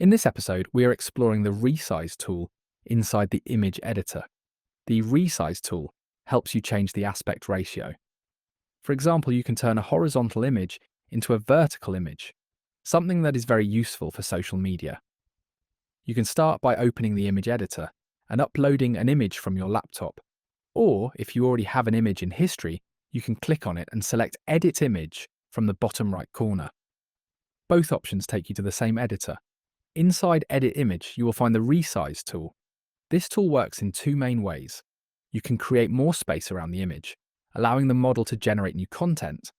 In this episode, we are exploring the resize tool inside the image editor. The resize tool helps you change the aspect ratio. For example, you can turn a horizontal image into a vertical image, something that is very useful for social media. You can start by opening the image editor and uploading an image from your laptop. Or, if you already have an image in history, you can click on it and select Edit Image from the bottom right corner. Both options take you to the same editor. Inside Edit Image, you will find the Resize tool. This tool works in two main ways. You can create more space around the image, allowing the model to generate new content,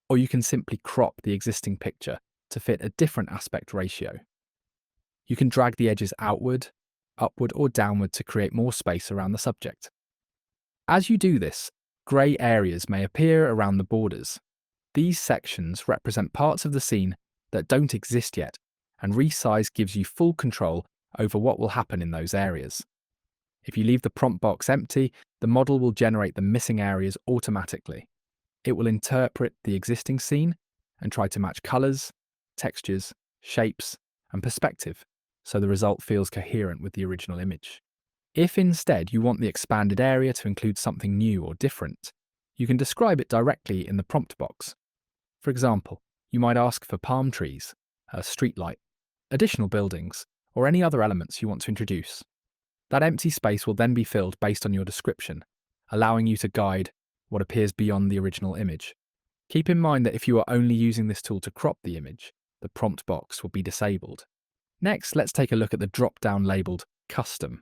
or you can simply crop the existing picture to fit a different aspect ratio. You can drag the edges outward, upward, or downward to create more space around the subject. As you do this, grey areas may appear around the borders. These sections represent parts of the scene that don't exist yet, and Resize gives you full control over what will happen in those areas. If you leave the prompt box empty, the model will generate the missing areas automatically. It will interpret the existing scene and try to match colours, textures, shapes, and perspective, so the result feels coherent with the original image. If instead you want the expanded area to include something new or different, you can describe it directly in the prompt box. For example, you might ask for palm trees, a streetlight, additional buildings, or any other elements you want to introduce. That empty space will then be filled based on your description, allowing you to guide what appears beyond the original image. Keep in mind that if you are only using this tool to crop the image, the prompt box will be disabled. Next, let's take a look at the drop-down labelled Custom.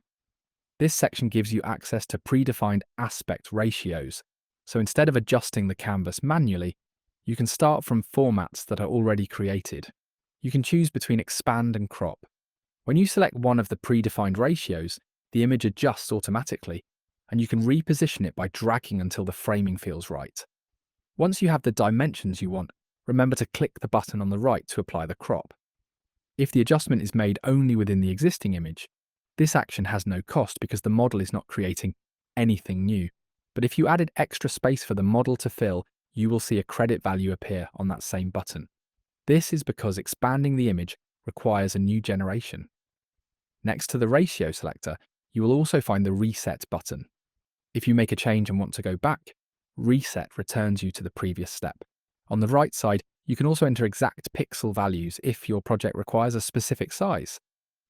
This section gives you access to predefined aspect ratios, so instead of adjusting the canvas manually, you can start from formats that are already created. You can choose between expand and crop. When you select one of the predefined ratios, the image adjusts automatically, and you can reposition it by dragging until the framing feels right. Once you have the dimensions you want, remember to click the button on the right to apply the crop. If the adjustment is made only within the existing image, this action has no cost because the model is not creating anything new. But if you added extra space for the model to fill, you will see a credit value appear on that same button. This is because expanding the image requires a new generation. Next to the ratio selector, you will also find the Reset button. If you make a change and want to go back, Reset returns you to the previous step. On the right side, you can also enter exact pixel values if your project requires a specific size.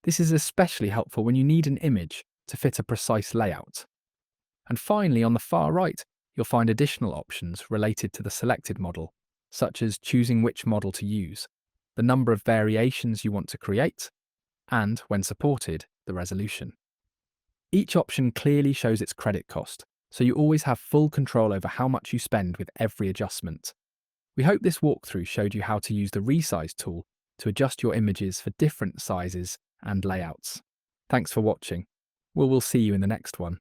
This is especially helpful when you need an image to fit a precise layout. And finally, on the far right, you'll find additional options related to the selected model, such as choosing which model to use, the number of variations you want to create, and, when supported, the resolution. Each option clearly shows its credit cost, so you always have full control over how much you spend with every adjustment. We hope this walkthrough showed you how to use the Resize tool to adjust your images for different sizes and layouts. Thanks for watching. We'll see you in the next one.